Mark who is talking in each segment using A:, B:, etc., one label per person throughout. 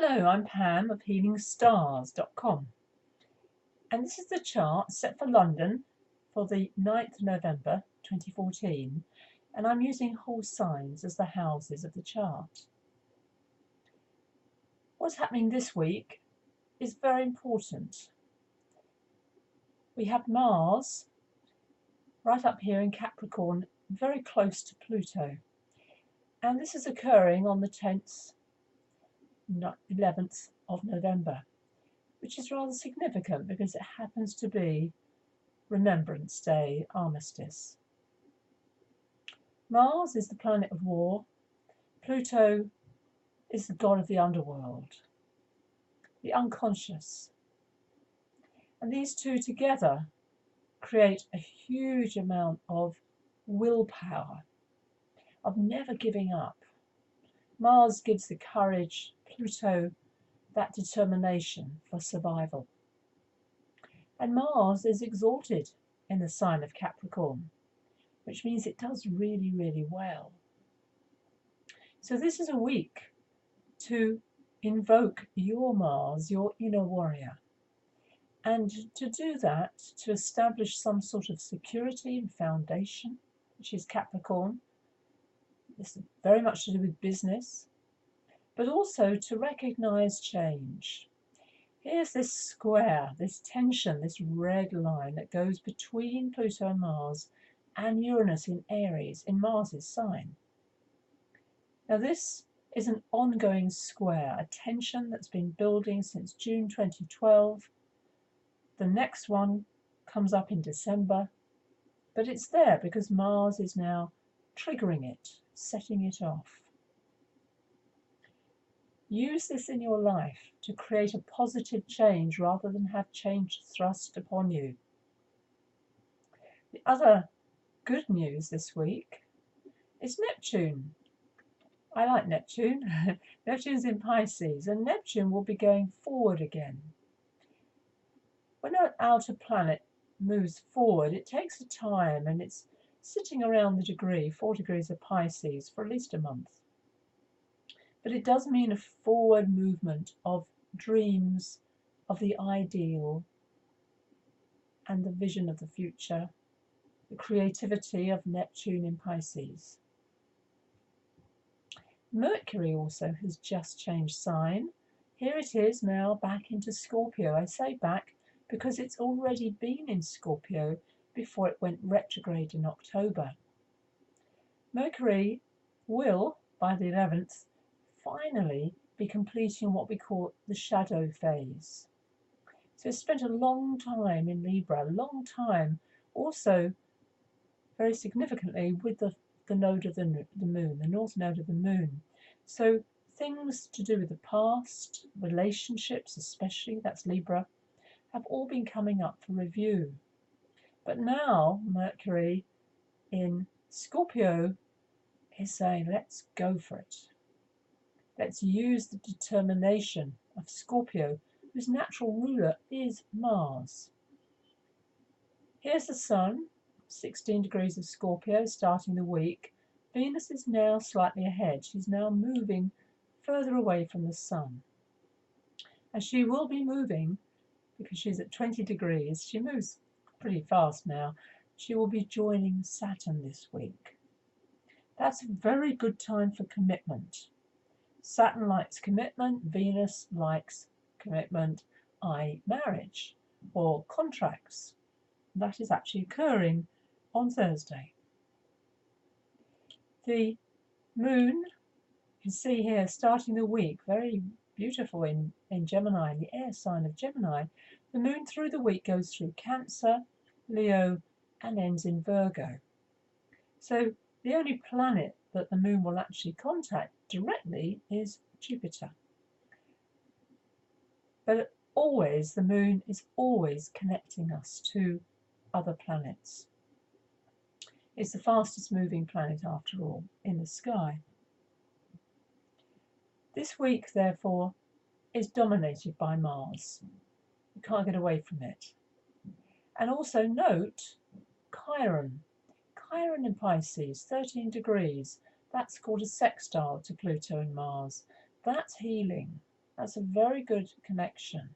A: Hello, I'm Pam of healingstars.com, and this is the chart set for London for the 9th of November 2014, and I'm using whole signs as the houses of the chart. What's happening this week is very important. We have Mars right up here in Capricorn, very close to Pluto, and this is occurring on the 10th, 11th of November, which is rather significant because it happens to be Remembrance Day, armistice. Mars is the planet of war. Pluto is the god of the underworld, the unconscious. And these two together create a huge amount of willpower, of never giving up. Mars gives the courage, Pluto that determination for survival. And Mars is exalted in the sign of Capricorn, which means it does really, really well. So this is a week to invoke your Mars, your inner warrior. And to do that, to establish some sort of security and foundation, which is Capricorn. This is very much to do with business, but also to recognize change. Here's this square, this tension, this red line that goes between Pluto and Mars and Uranus in Aries, in Mars's sign. Now this is an ongoing square, a tension that's been building since June 2012. The next one comes up in December, but it's there because Mars is now triggering it, setting it off. Use this in your life to create a positive change rather than have change thrust upon you. The other good news this week is Neptune. I like Neptune. Neptune's in Pisces, and Neptune will be going forward again. When an outer planet moves forward, it takes a time, and it's sitting around the 4 degrees of Pisces, for at least a month. But it does mean a forward movement of dreams, of the ideal, and the vision of the future, the creativity of Neptune in Pisces. Mercury also has just changed sign. Here it is now back into Scorpio. I say back because it's already been in Scorpio before it went retrograde in October. Mercury will, by the 11th, finally be completing what we call the shadow phase. So it's spent a long time in Libra, a long time, also very significantly with the node of the moon, the north node of the moon. So things to do with the past, relationships especially, that's Libra, have all been coming up for review. But now Mercury in Scorpio is saying, let's go for it. Let's use the determination of Scorpio, whose natural ruler is Mars. Here's the Sun, 16 degrees of Scorpio, starting the week. Venus is now slightly ahead. She's now moving further away from the Sun. And she will be moving, because she's at 20 degrees, she moves pretty fast now. She will be joining Saturn this week. That's a very good time for commitment. Saturn likes commitment, Venus likes commitment, i.e. marriage or contracts. That is actually occurring on Thursday. The moon, you can see here, starting the week, very beautiful in Gemini, in the air sign of Gemini. The moon through the week goes through Cancer, Leo, and ends in Virgo. So the only planet that the moon will actually contact directly is Jupiter. But always, the moon is always connecting us to other planets. It's the fastest moving planet, after all, in the sky. This week, therefore, is dominated by Mars. You can't get away from it. And also note Chiron. Chiron in Pisces, 13 degrees. That's called a sextile to Pluto and Mars. That's healing. That's a very good connection.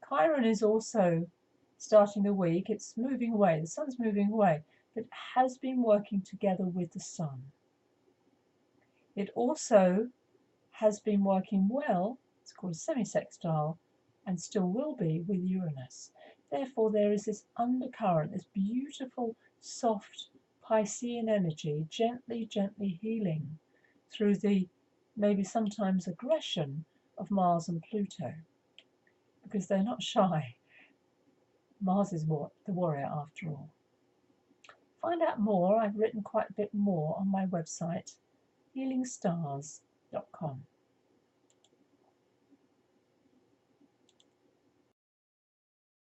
A: Chiron is also starting the week. It's moving away. The sun's moving away, but it has been working together with the sun. It also has been working well, it's called a semi-sextile, and still will be with Uranus. Therefore, there is this undercurrent, this beautiful, soft Piscean energy, gently, gently healing through the maybe sometimes aggression of Mars and Pluto, because they're not shy. Mars is the warrior after all. Find out more. I've written quite a bit more on my website, healingstars.com.